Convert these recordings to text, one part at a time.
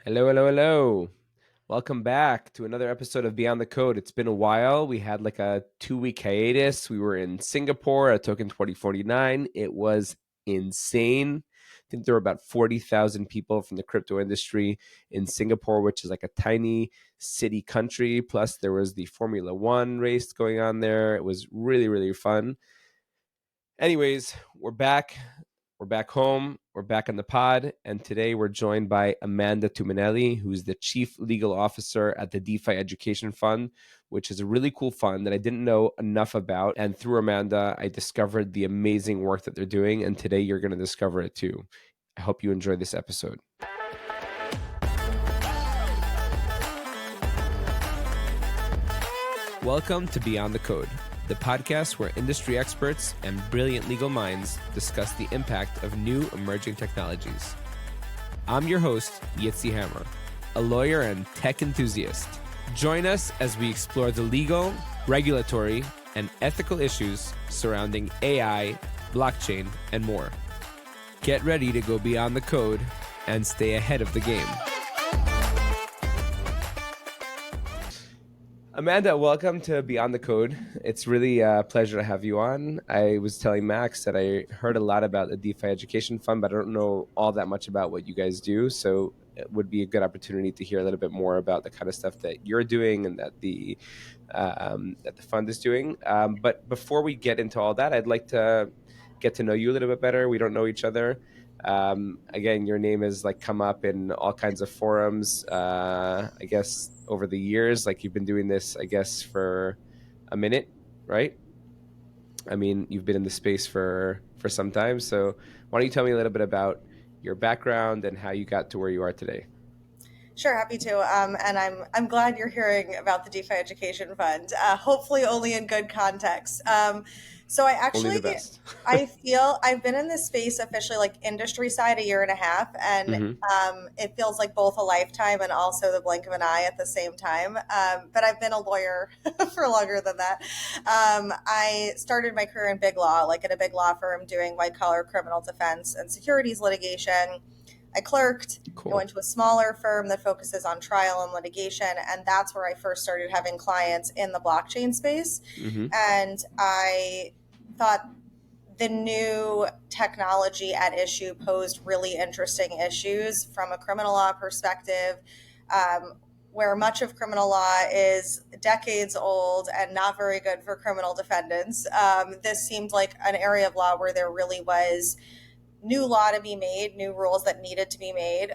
Hello, hello, hello. Welcome back to another episode of Beyond the Code. It's been a while. We had like a 2-week hiatus. We were in Singapore at Token 2049. It was insane. I think there were about 40,000 people from the crypto industry in Singapore, which is like a tiny city country. Plus, there was the Formula One race going on there. It was really, really fun. Anyways, we're back. We're back home. We're back on the pod. And today we're joined by Amanda Tuminelli, who's the Chief Legal Officer at the DeFi Education Fund, which is a really cool fund that I didn't know enough about. And through Amanda, I discovered the amazing work that they're doing. And today you're going to discover it too. I hope you enjoy this episode. Welcome to Beyond the Code, the podcast where industry experts and brilliant legal minds discuss the impact of new emerging technologies. I'm your host, Yitzy, a lawyer and tech enthusiast. Join us as we explore the legal, regulatory, and ethical issues surrounding AI, blockchain, and more. Get ready to go beyond the code and stay ahead of the game. Amanda, welcome to Beyond the Code. It's really a pleasure to have you on. I was telling Max that I heard a lot about the DeFi Education Fund, but I don't know all that much about what you guys do. So it would be a good opportunity to hear a little bit more about the kind of stuff that you're doing and that the fund is doing. But before we get into all that, I'd like to get to know you a little bit better. We don't know each other. Again, your name has like come up in all kinds of forums, I guess over the years. Like you've been doing this, I guess, for a minute, right? I mean, you've been in the space for some time. So why don't you tell me a little bit about your background and how you got to where you are today? Sure, happy to. And I'm glad you're hearing about the DeFi Education Fund. Hopefully, only in good context. So Only the best. I feel I've been in this space officially, like industry side, 1.5 years, and it feels like both a lifetime and also the blink of an eye at the same time. But I've been a lawyer for longer than that. I started my career in big law, like at a big law firm, doing white collar criminal defense and securities litigation. I clerked. Cool. I went to a smaller firm that focuses on trial and litigation, and that's where I first started having clients in the blockchain space. And I thought the new technology at issue posed really interesting issues from a criminal law perspective, where much of criminal law is decades old and not very good for criminal defendants. This seemed like an area of law where there really was new law to be made, new rules that needed to be made.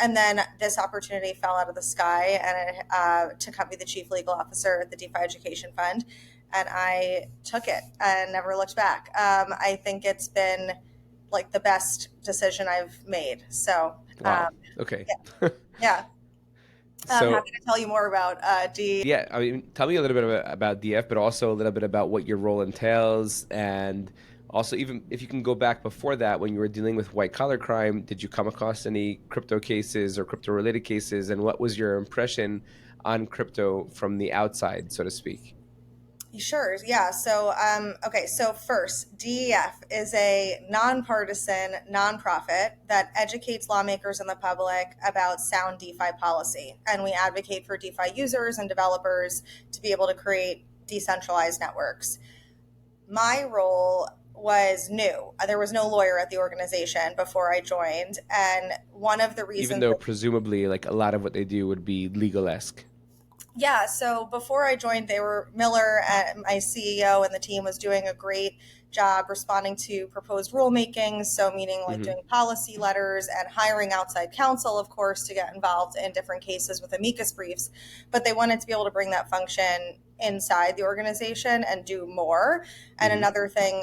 And then this opportunity fell out of the sky to come be the chief legal officer at the DeFi Education Fund. And I took it and never looked back. I think it's been like the best decision I've made. So, wow. Okay. Yeah. I'm happy to tell you more about D. Yeah, I mean, tell me a little bit about DF, but also a little bit about what your role entails. And also, even if you can go back before that, when you were dealing with white collar crime, did you come across any crypto cases or crypto related cases? And what was your impression on crypto from the outside, so to speak? Sure. Yeah. So, okay. So first, DEF is a nonpartisan nonprofit that educates lawmakers and the public about sound DeFi policy. And we advocate for DeFi users and developers to be able to create decentralized networks. My role was new. There was no lawyer at the organization before I joined. And one of the reasons... Even though presumably like a lot of what they do would be legal-esque. Yeah, so before I joined, Miller, my CEO, and the team was doing a great job responding to proposed rulemaking. So meaning like doing policy letters and hiring outside counsel, of course, to get involved in different cases with amicus briefs. But they wanted to be able to bring that function inside the organization and do more. And another thing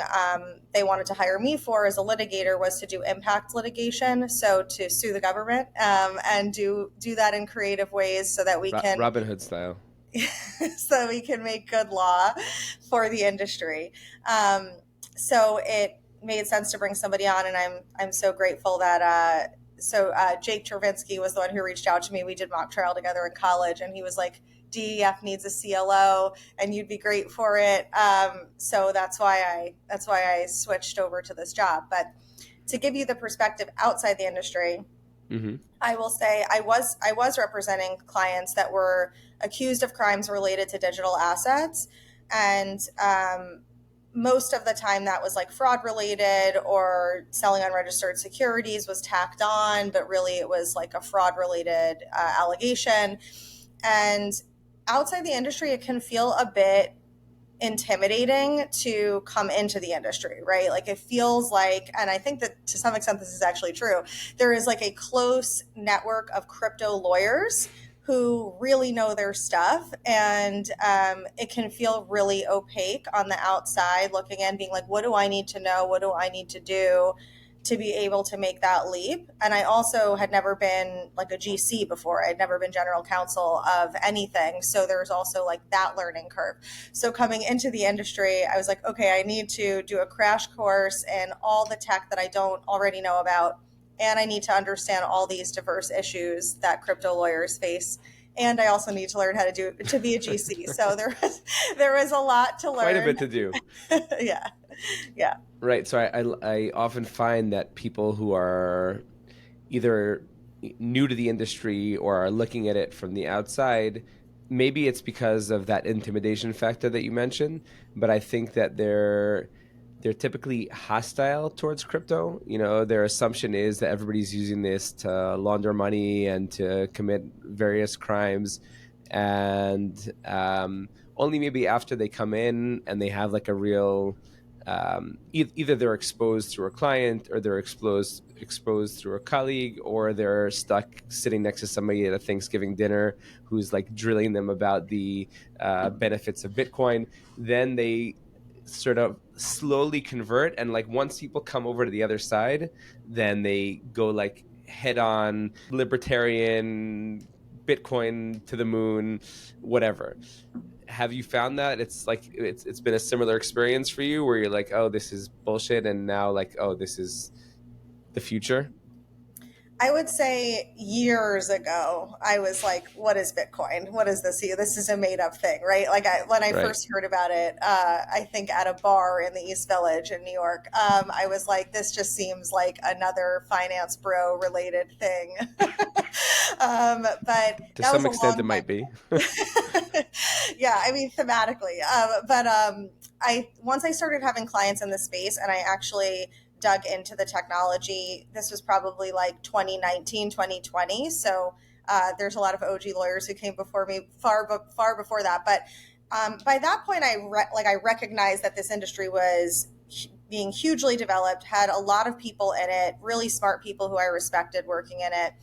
they wanted to hire me for as a litigator was to do impact litigation. So to sue the government and do that in creative ways so that we can... Robin Hood style. So we can make good law for the industry. So it made sense to bring somebody on, and I'm so grateful that Jake Chervinsky was the one who reached out to me. We did mock trial together in college, and he was like, DEF needs a CLO and you'd be great for it. So that's why I switched over to this job. But to give you the perspective outside the industry, Mm-hmm. I will say I was representing clients that were accused of crimes related to digital assets, and most of the time that was like fraud related or selling unregistered securities was tacked on, but really it was like a fraud related allegation. And outside the industry, it can feel a bit intimidating to come into the industry, right? Like it feels like, and I think that to some extent this is actually true, there is like a close network of crypto lawyers who really know their stuff. And it can feel really opaque on the outside looking in, being like, what do I need to know? What do I need to do to be able to make that leap? And I also had never been like a GC before. I'd never been general counsel of anything. So there's also like that learning curve. So coming into the industry, I was like, okay, I need to do a crash course in all the tech that I don't already know about. And I need to understand all these diverse issues that crypto lawyers face. And I also need to learn how to be a GC. So there was a lot to Quite a learn. bit to do. Yeah. Yeah. Right. So I often find that people who are either new to the industry or are looking at it from the outside, maybe it's because of that intimidation factor that you mentioned, but I think that they're typically hostile towards crypto. You know, their assumption is that everybody's using this to launder money and to commit various crimes, and only maybe after they come in and they have like a real either they're exposed through a client or they're exposed through a colleague, or they're stuck sitting next to somebody at a Thanksgiving dinner who's like drilling them about the benefits of Bitcoin. Then they sort of slowly convert, and like once people come over to the other side, then they go like head on libertarian, Bitcoin to the moon, whatever. Have you found that it's been a similar experience for you where you're like, oh, this is bullshit, and now like, oh, this is the future? I would say years ago, I was like, what is Bitcoin? What is this? This is a made up thing, right? Like when I Right. first heard about it, I think at a bar in the East Village in New York, I was like, this just seems like another finance bro related thing. But To that was some a extent, long it might be. time. Yeah, I mean, thematically. But I once I started having clients in the space and I actually dug into the technology. This was probably like 2019, 2020. So there's a lot of OG lawyers who came before me far before that. But by that point, I recognized that this industry was being hugely developed, had a lot of people in it, really smart people who I respected working in it.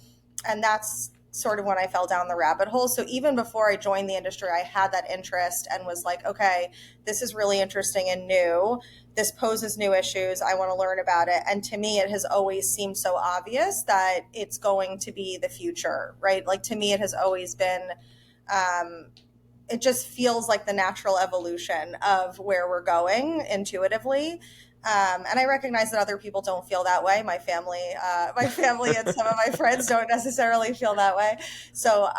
And that's sort of when I fell down the rabbit hole. So even before I joined the industry, I had that interest and was like, okay, this is really interesting and new. This poses new issues. I want to learn about it. And to me, it has always seemed so obvious that it's going to be the future, right? Like to me, it has always been, it just feels like the natural evolution of where we're going intuitively. And I recognize that other people don't feel that way. My family, and some of my friends don't necessarily feel that way. So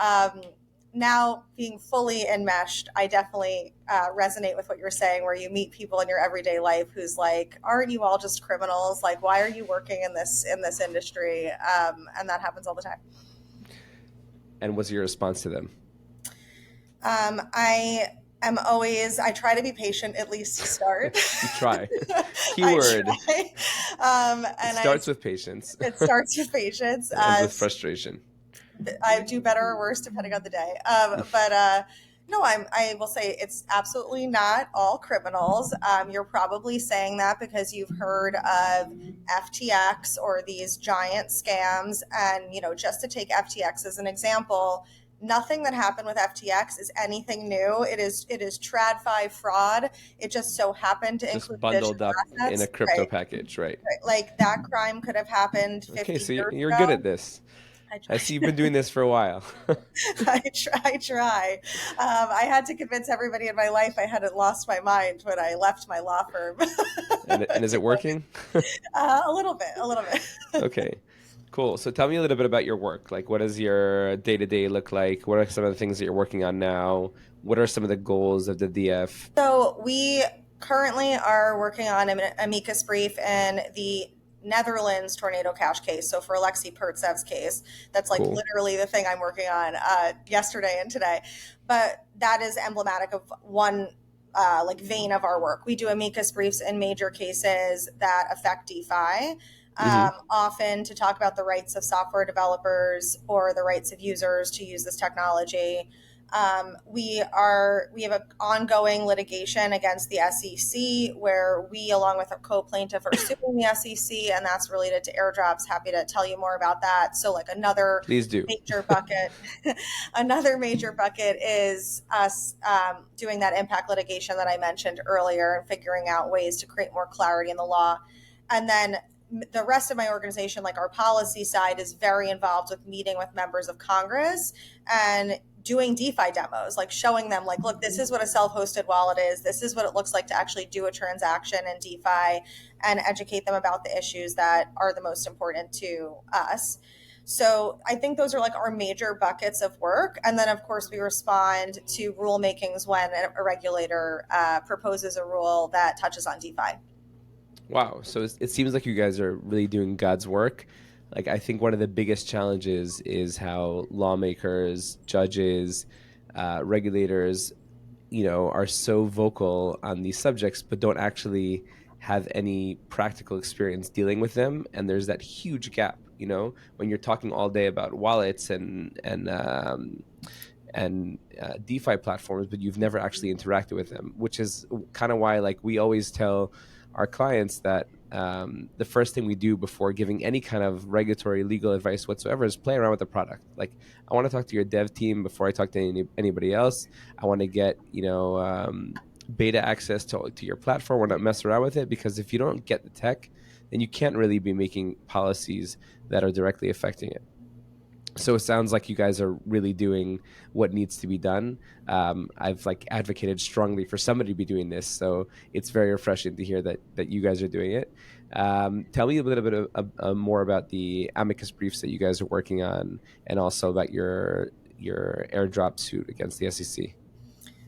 now being fully enmeshed, I definitely resonate with what you're saying, where you meet people in your everyday life who's like, "Aren't you all just criminals? Like, why are you working in this industry?" And that happens all the time. And what's your response to them? I try to be patient at least to start. You try. I Keyword. try. It And starts with patience. it starts with patience. It ends with frustration. I do better or worse depending on the day. But no, I will say it's absolutely not all criminals. You're probably saying that because you've heard of FTX or these giant scams. And, just to take FTX as an example, nothing that happened with FTX is anything new. It is TradFi fraud. It just so happened to Just include bundled digital up in a assets, crypto right? package, right? Right. Like that crime could have happened Okay, 50 so you're, years you're good ago. at this. I I tried. see you've been doing this for a while. I try. I had to convince everybody in my life I hadn't lost my mind when I left my law firm. And is it working? A little bit, a little bit. Okay, cool. So tell me a little bit about your work. Like, what does your day to day look like? What are some of the things that you're working on now? What are some of the goals of the DF? So we currently are working on an amicus brief in the Netherlands tornado cash case. So for Alexei Pertsev's case, that's like Cool. literally the thing I'm working on yesterday and today. But that is emblematic of one like vein of our work. We do amicus briefs in major cases that affect DeFi, often to talk about the rights of software developers or the rights of users to use this technology. We have an ongoing litigation against the SEC where we, along with a co-plaintiff, are suing the SEC, and that's related to airdrops. Happy to tell you more about that. So, like another Please do. major bucket, another major bucket is us doing that impact litigation that I mentioned earlier and figuring out ways to create more clarity in the law. And then the rest of my organization, like our policy side, is very involved with meeting with members of Congress and doing DeFi demos, like showing them like, look, this is what a self-hosted wallet is. This is what it looks like to actually do a transaction in DeFi, and educate them about the issues that are the most important to us. So I think those are like our major buckets of work. And then, of course, we respond to rulemakings when a regulator proposes a rule that touches on DeFi. Wow. So it seems like you guys are really doing God's work. Like, I think one of the biggest challenges is how lawmakers, judges, regulators, are so vocal on these subjects, but don't actually have any practical experience dealing with them. And there's that huge gap, when you're talking all day about wallets and DeFi platforms, but you've never actually interacted with them, which is kind of why, like, we always tell our clients that the first thing we do before giving any kind of regulatory legal advice whatsoever is play around with the product. Like, I want to talk to your dev team before I talk to anybody else. I want to get beta access to your platform. We're not messing around with it, because if you don't get the tech, then you can't really be making policies that are directly affecting it. So it sounds like you guys are really doing what needs to be done. I've advocated strongly for somebody to be doing this, so it's very refreshing to hear that you guys are doing it. Tell me a little bit more about the amicus briefs that you guys are working on, and also about your airdrop suit against the SEC.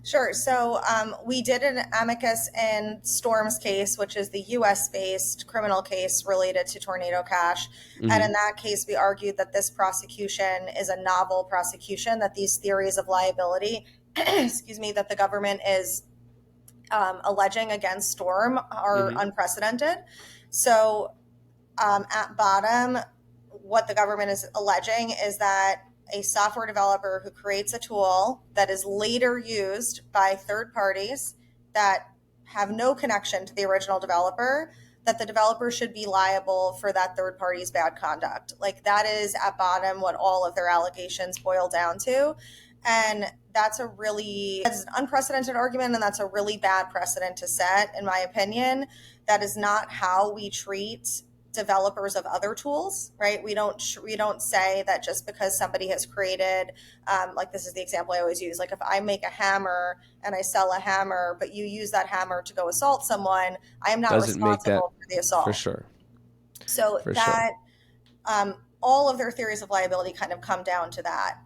Sure. So we did an amicus in Storm's case, which is the US-based criminal case related to Tornado Cash. Mm-hmm. And in that case, we argued that this prosecution is a novel prosecution, that these theories of liability, excuse me, that the government is alleging against Storm are unprecedented. So at bottom, what the government is alleging is that a software developer who creates a tool that is later used by third parties that have no connection to the original developer, that the developer should be liable for that third party's bad conduct. Like, that is at bottom what all of their allegations boil down to. And that's an unprecedented argument, and that's a really bad precedent to set, in my opinion. That is not how we treat developers of other tools, right? We don't say that just because somebody has created, like, this is the example I always use, like, if I make a hammer and I sell a hammer, but you use that hammer to go assault someone, I am not responsible for the assault. For sure. So all of their theories of liability kind of come down to that.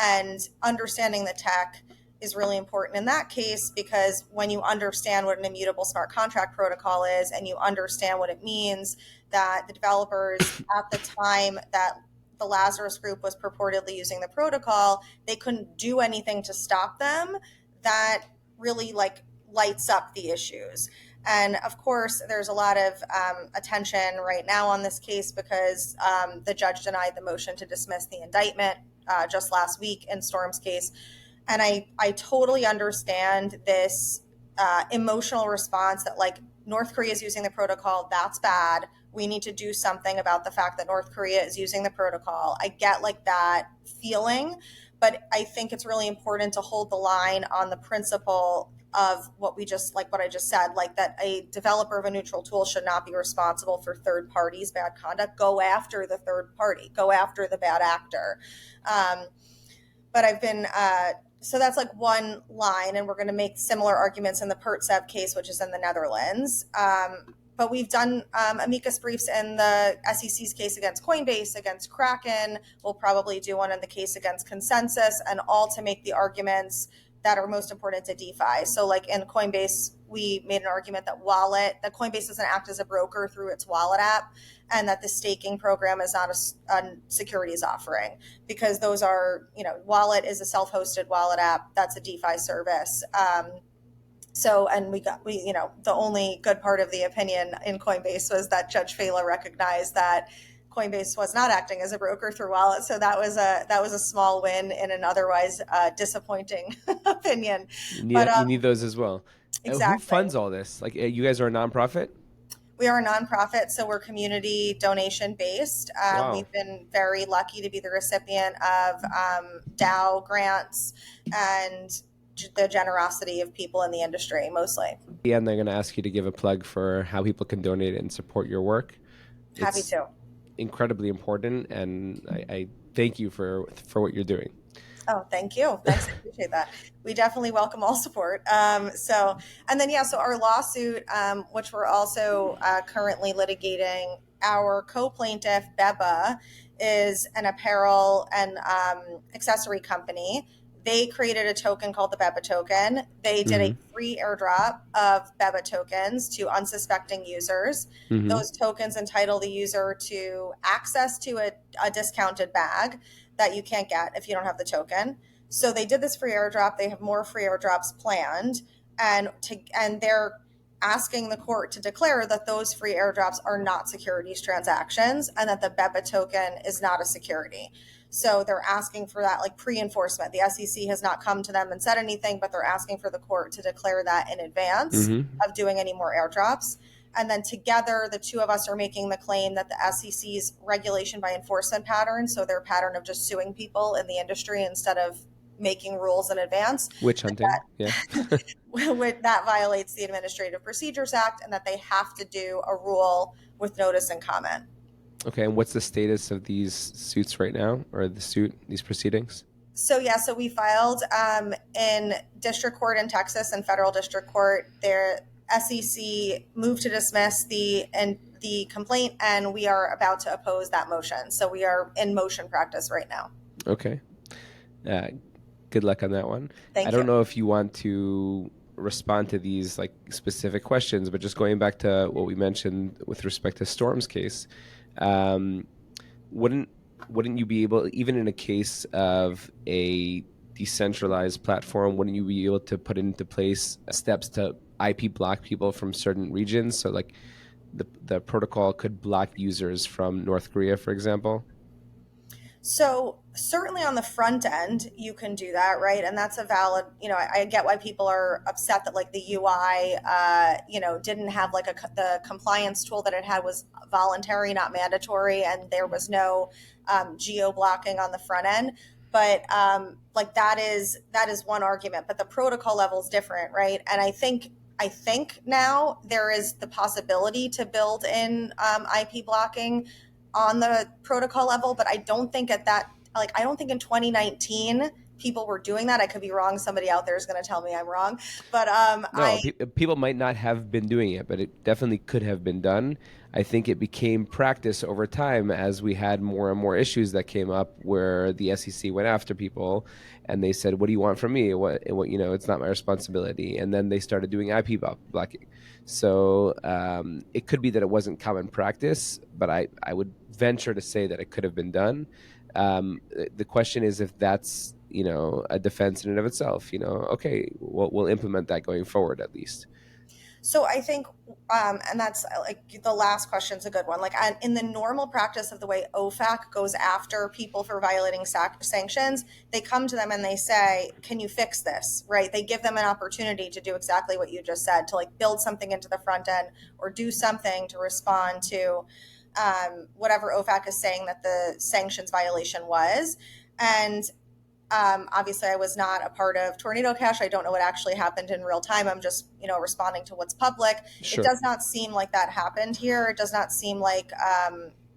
And understanding the tech is really important in that case, because when you understand what an immutable smart contract protocol is, and you understand what it means that the developers at the time that the Lazarus Group was purportedly using the protocol, they couldn't do anything to stop them, that really lights up the issues. And of course, there's a lot of attention right now on this case because the judge denied the motion to dismiss the indictment just last week in Storm's case. And I totally understand this emotional response that, like, North Korea is using the protocol. That's bad. We need to do something about the fact that North Korea is using the protocol. I get that feeling, but I think it's really important to hold the line on the principle of what I just said, like, that a developer of a neutral tool should not be responsible for third parties' bad conduct. Go after the third party. Go after the bad actor. But I've been... So that's like one line, and we're going to make similar arguments in the Pertsev case, which is in the Netherlands. But we've done amicus briefs in the SEC's case against Coinbase, against Kraken. We'll probably do one in the case against Consensus, and all to make the arguments that are most important to DeFi. So like in Coinbase, we made an argument that Coinbase doesn't act as a broker through its wallet app, and that the staking program is not a securities offering, because those are, wallet is a self-hosted wallet app. That's a DeFi service. And the only good part of the opinion in Coinbase was that Judge Fela recognized that Coinbase was not acting as a broker through wallet. So that was a small win in an otherwise disappointing opinion. You need those as well. Who Exactly. funds all this? Like, you guys are a nonprofit? We are a nonprofit, so we're community donation based. Wow. We've been very lucky to be the recipient of DAO grants and the generosity of people in the industry, mostly. And they're going to ask you to give a plug for how people can donate and support your work. Happy to. Incredibly important, and I thank you for what you're doing. Oh, thank you. Thanks. I appreciate that. We definitely welcome all support. So our lawsuit, which we're also currently litigating, our co-plaintiff, Beba, is an apparel and accessory company. They created a token called the Beba token. They did a free airdrop of Beba tokens to unsuspecting users. Those tokens entitle the user to access to a discounted bag that you can't get if you don't have the token. So they did this free airdrop. They have more free airdrops planned, and they're asking the court to declare that those free airdrops are not securities transactions and that the Beba token is not a security. So they're asking for that like pre-enforcement. The SEC has not come to them and said anything, but they're asking for the court to declare that in advance of doing any more airdrops. And then together, the two of us are making the claim that the SEC's regulation by enforcement pattern, so their pattern of just suing people in the industry instead of making rules in advance. Witch hunting, that violates the Administrative Procedures Act, and that they have to do a rule with notice and comment. Okay, and what's the status of these suits right now, or these proceedings? So we filed in district court in Texas and federal district court. Their SEC moved to dismiss the complaint, and we are about to oppose that motion. So we are in motion practice right now. Okay. Good luck on that one. Thank you. I don't know if you want to respond to these like specific questions, but just going back to what we mentioned with respect to Storm's case, wouldn't you be able, even in a case of a decentralized platform, wouldn't you be able to put into place steps to IP block people from certain regions? So like the protocol could block users from North Korea, for example? So certainly on the front end, you can do that, right? And that's a valid, I get why people are upset that like the UI, didn't have like the compliance tool that it had was voluntary, not mandatory, and there was no geo blocking on the front end. But that is one argument, but the protocol level is different, right? And I think now there is the possibility to build in IP blocking on the protocol level, but I don't think in 2019 people were doing that. I could be wrong. Somebody out there is going to tell me I'm wrong, but people might not have been doing it, but it definitely could have been done. I think it became practice over time as we had more and more issues that came up where the SEC went after people and they said, "What do you want from me? What it's not my responsibility." And then they started doing IP blocking. So it could be that it wasn't common practice, but I would venture to say that it could have been done. The question is if that's a defense in and of itself. Okay, we'll implement that going forward at least. So I think, and that's like the last question is a good one. Like in the normal practice of the way OFAC goes after people for violating sanctions, they come to them and they say, "Can you fix this?" Right? They give them an opportunity to do exactly what you just said, to like build something into the front end or do something to respond to whatever OFAC is saying that the sanctions violation was. And obviously, I was not a part of Tornado Cash. I don't know what actually happened in real time. I'm just, responding to what's public. Sure. It does not seem like that happened here. It does not seem like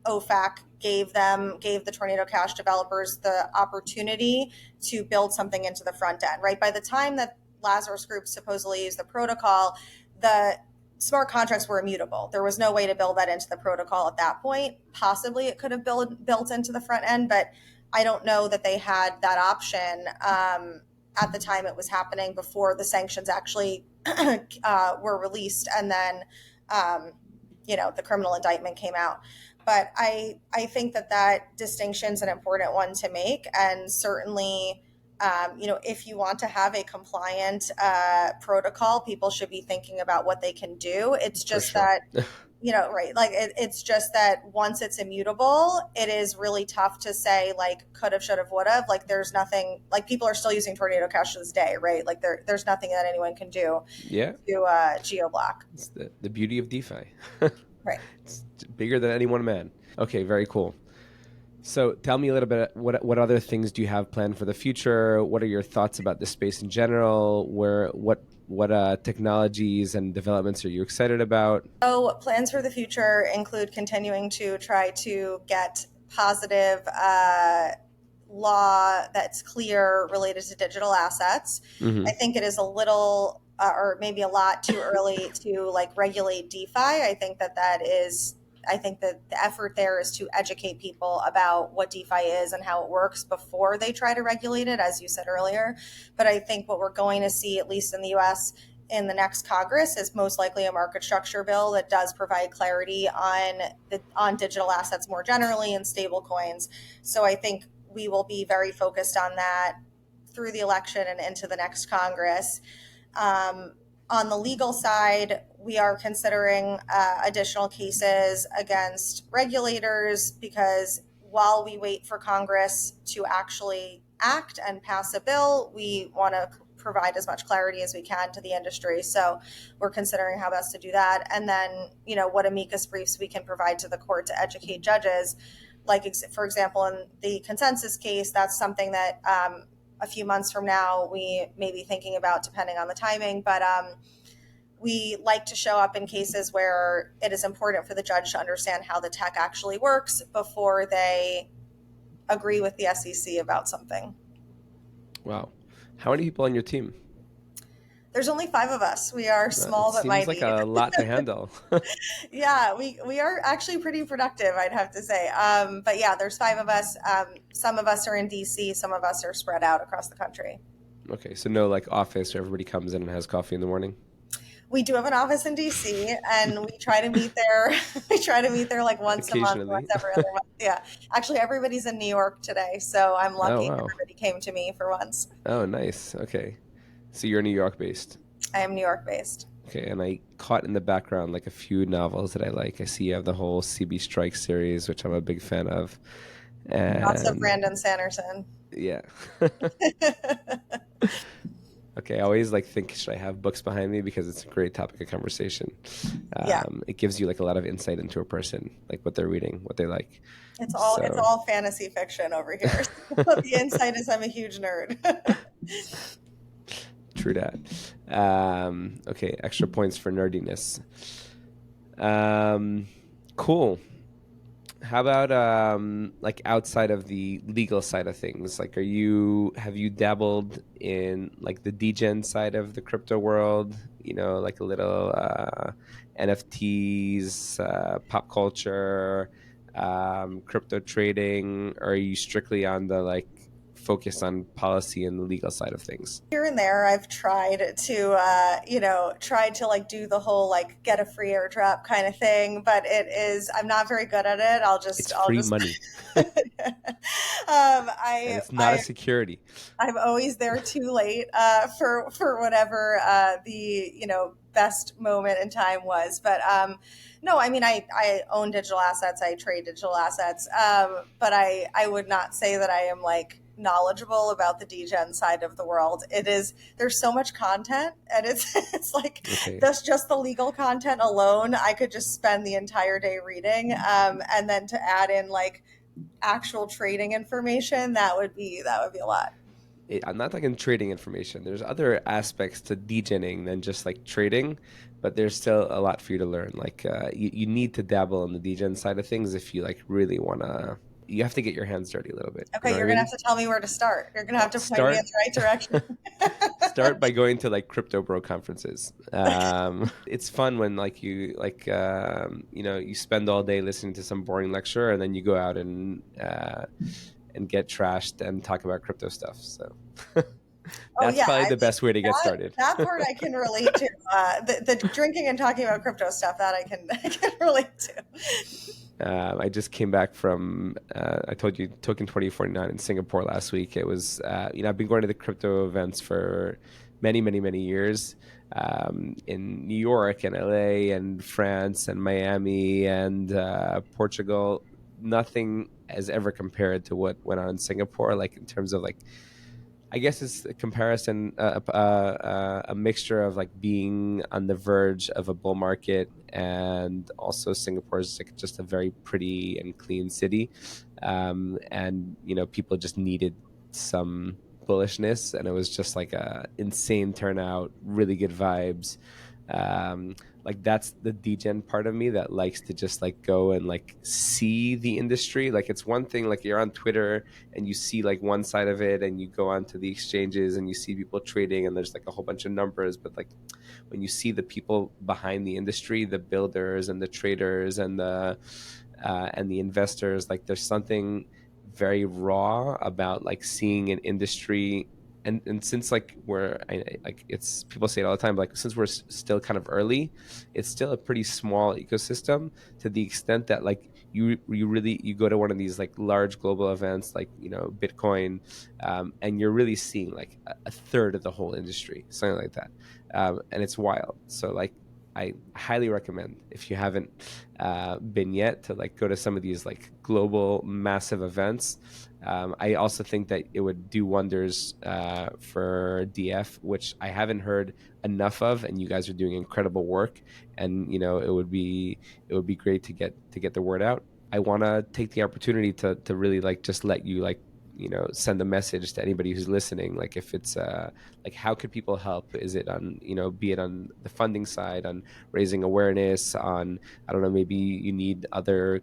OFAC gave the Tornado Cash developers the opportunity to build something into the front end, right? By the time that Lazarus Group supposedly used the protocol, the smart contracts were immutable. There was no way to build that into the protocol at that point. Possibly it could have built into the front end, but I don't know that they had that option at the time it was happening before the sanctions actually were released, and then the criminal indictment came out. But I think that distinction is an important one to make, and certainly, if you want to have a compliant protocol, people should be thinking about what they can do. It's For just sure. that, right, like it's just that once it's immutable, it is really tough to say like could have, should have, would have. Like there's nothing, like people are still using Tornado Cash to this day, right? Like there's nothing that anyone can do Yeah, to geo block. it's the beauty of DeFi. Right. It's bigger than any one man. Okay, very cool. So tell me a little bit, what other things do you have planned for the future? What are your thoughts about the space in general? What technologies and developments are you excited about? So plans for the future include continuing to try to get positive law that's clear related to digital assets. I Mm-hmm. think it is a little or maybe a lot too early to like regulate DeFi. I think that the effort there is to educate people about what DeFi is and how it works before they try to regulate it, as you said earlier. But I think what we're going to see, at least in the US, in the next Congress is most likely a market structure bill that does provide clarity on digital assets more generally and stable coins. So I think we will be very focused on that through the election and into the next Congress. On the legal side, we are considering additional cases against regulators because while we wait for Congress to actually act and pass a bill, we want to provide as much clarity as we can to the industry. So we're considering how best to do that. And then, what amicus briefs we can provide to the court to educate judges. Like, for example, in the consensus case, that's something that a few months from now we may be thinking about, depending on the timing. But we like to show up in cases where it is important for the judge to understand how the tech actually works before they agree with the SEC about something. Wow. How many people on your team? There's only 5 of us. We are It small but seems like mighty. a lot to handle. Yeah, we are actually pretty productive, I'd have to say. But yeah, there's 5 of us. Some of us are in DC, some of us are spread out across the country. Okay, so no like office where everybody comes in and has coffee in the morning. We do have an office in DC, and we try to meet there. We try to meet there like once a month, once Occasionally. every other month. Yeah, actually, everybody's in New York today, so I'm Oh lucky wow. everybody came to me for once. Oh nice. Okay. So you're New York based. I am New York based. Okay, and I caught in the background like a few novels that I like. I see you have the whole CB Strike series, which I'm a big fan of. Lots of And Brandon Sanderson. yeah. Okay, I always like think should I have books behind me because it's a great topic of conversation. Yeah, It gives you like a lot of insight into a person, like what they're reading, what they like. it's So all fantasy fiction over here. The insight is I'm a huge nerd. true that. Okay, extra points for nerdiness. Cool. How about like outside of the legal side of things? Like have you dabbled in like the degen side of the crypto world? Like a little NFTs, pop culture, crypto trading, or are you strictly on the like focus on policy and the legal side of things? Here and there, I've tried to, tried to like do the whole like get a free airdrop kind of thing, but I'm not very good at it. It's I'll free just, money and it's not a I, security. I'm always there too late for whatever the best moment in time was. But no, I mean I own digital assets. I trade digital assets, but I would not say that I am like knowledgeable about the degen side of the world. There's so much content, and it's like Okay. that's just the legal content alone. I could just spend the entire day reading, and then to add in like actual trading information, that would be a lot. I'm not talking trading information. There's other aspects to degening than just like trading, but there's still a lot for you to learn. Like you need to dabble in the degen side of things if you like really wanna. You have to get your hands dirty a little bit. You know Okay, what I you're gonna mean? have to tell me where to start. You're gonna have to point me in Start the right direction. start by going to like crypto bro conferences. It's fun when like you spend all day listening to some boring lecture and then you go out and get trashed and talk about crypto stuff. So Oh That's yeah, probably I the mean best way to get started. that part I can relate to. The drinking and talking about crypto stuff that I can I can relate to. I just came back from, I told you, Token 2049 in Singapore last week. It was, I've been going to the crypto events for many, many, many years, in New York and LA and France and Miami and Portugal. Nothing has ever compared to what went on in Singapore, like in terms of like, I guess it's a comparison, a mixture of like being on the verge of a bull market, and also Singapore is like just a very pretty and clean city, and people just needed some bullishness, and it was just like a insane turnout, really good vibes. Um, like that's the degen part of me that likes to just like go and like see the industry. Like it's one thing like you're on Twitter and you see like one side of it, and you go onto the exchanges and you see people trading and there's like a whole bunch of numbers, but like when you see the people behind the industry, the builders and the traders and the investors, like there's something very raw about like seeing an industry. And since like like it's people say it all the time, like since we're still kind of early, it's still a pretty small ecosystem, to the extent that like you go to one of these like large global events like Bitcoin, and you're really seeing like a third of the whole industry, something like that, and it's wild. So like I highly recommend, if you haven't been yet, to like go to some of these like global massive events. I also think that it would do wonders for DF, which I haven't heard enough of, and you guys are doing incredible work. And it would be great to get the word out. I want to take the opportunity to really like just let you like send a message to anybody who's listening. Like if it's like how could people help? Is it on be it on the funding side, on raising awareness, on I don't know, maybe you need other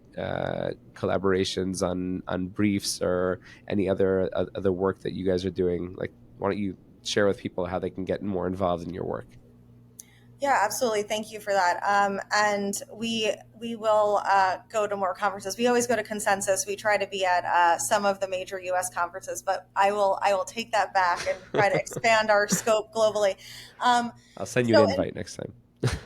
collaborations on briefs or any other work that you guys are doing. Like why don't you share with people how they can get more involved in your work? Yeah, absolutely. Thank you for that. And we will go to more conferences. We always go to Consensus. We try to be at some of the major U.S. conferences, but I will take that back and try to expand our scope globally. Um, I'll send you an so in invite next time.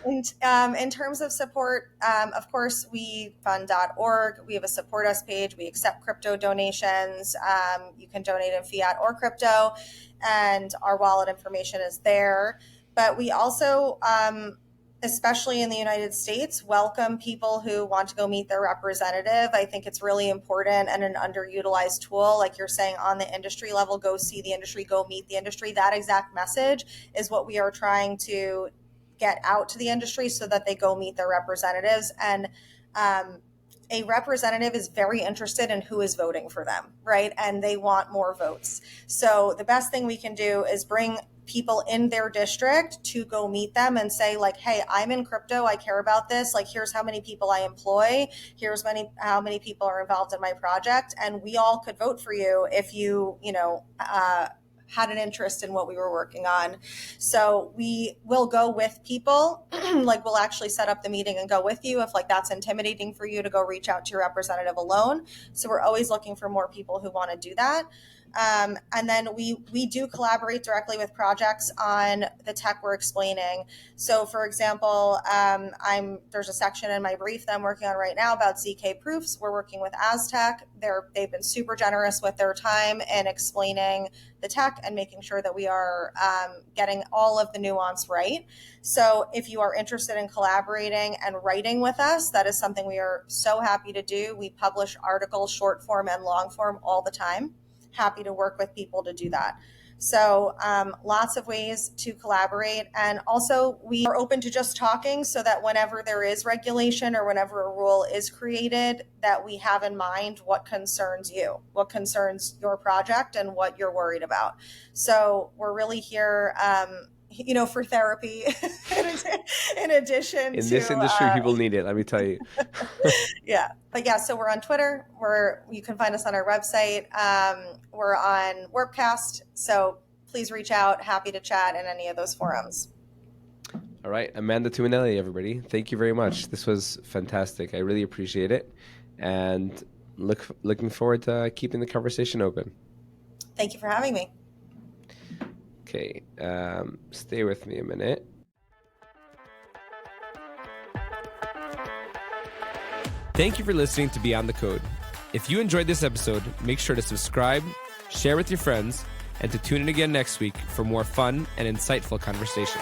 in terms of support, of course, we fund.org. We have a support us page. We accept crypto donations. You can donate in fiat or crypto, and our wallet information is there. But we also, especially in the United States, welcome people who want to go meet their representative. I think it's really important and an underutilized tool. Like you're saying, on the industry level, go see the industry, go meet the industry. That exact message is what we are trying to get out to the industry so that they go meet their representatives. And a representative is very interested in who is voting for them, right? And they want more votes. So the best thing we can do is bring people in their district to go meet them and say like, hey, I'm in crypto, I care about this, like here's how many people I employ, here's how many people are involved in my project, and we all could vote for you if you had an interest in what we were working on. So we will go with people, like we'll actually set up the meeting and go with you if like that's intimidating for you to go reach out to your representative alone. So we're always looking for more people who want to do that. And then we do collaborate directly with projects on the tech we're explaining. So, for example, there's a section in my brief that I'm working on right now about ZK proofs. We're working with Aztec. They've been super generous with their time in explaining the tech and making sure that we are getting all of the nuance right. So, if you are interested in collaborating and writing with us, that is something we are so happy to do. We publish articles, short form and long form, all the time. Happy to work with people to do that. So lots of ways to collaborate. And also we are open to just talking so that whenever there is regulation or whenever a rule is created, that we have in mind what concerns you, what concerns your project and what you're worried about. So we're really here for therapy in addition In this to industry, people need it, let me tell you. yeah, but yeah, so we're on Twitter. You can find us on our website. We're on Warpcast, so please reach out. Happy to chat in any of those forums. All right, Amanda Tuminelli, everybody. Thank you very much. This was fantastic. I really appreciate it, and looking forward to keeping the conversation open. Thank you for having me. Okay, stay with me a minute. Thank you for listening to Beyond the Code. If you enjoyed this episode, make sure to subscribe, share with your friends, and to tune in again next week for more fun and insightful conversation.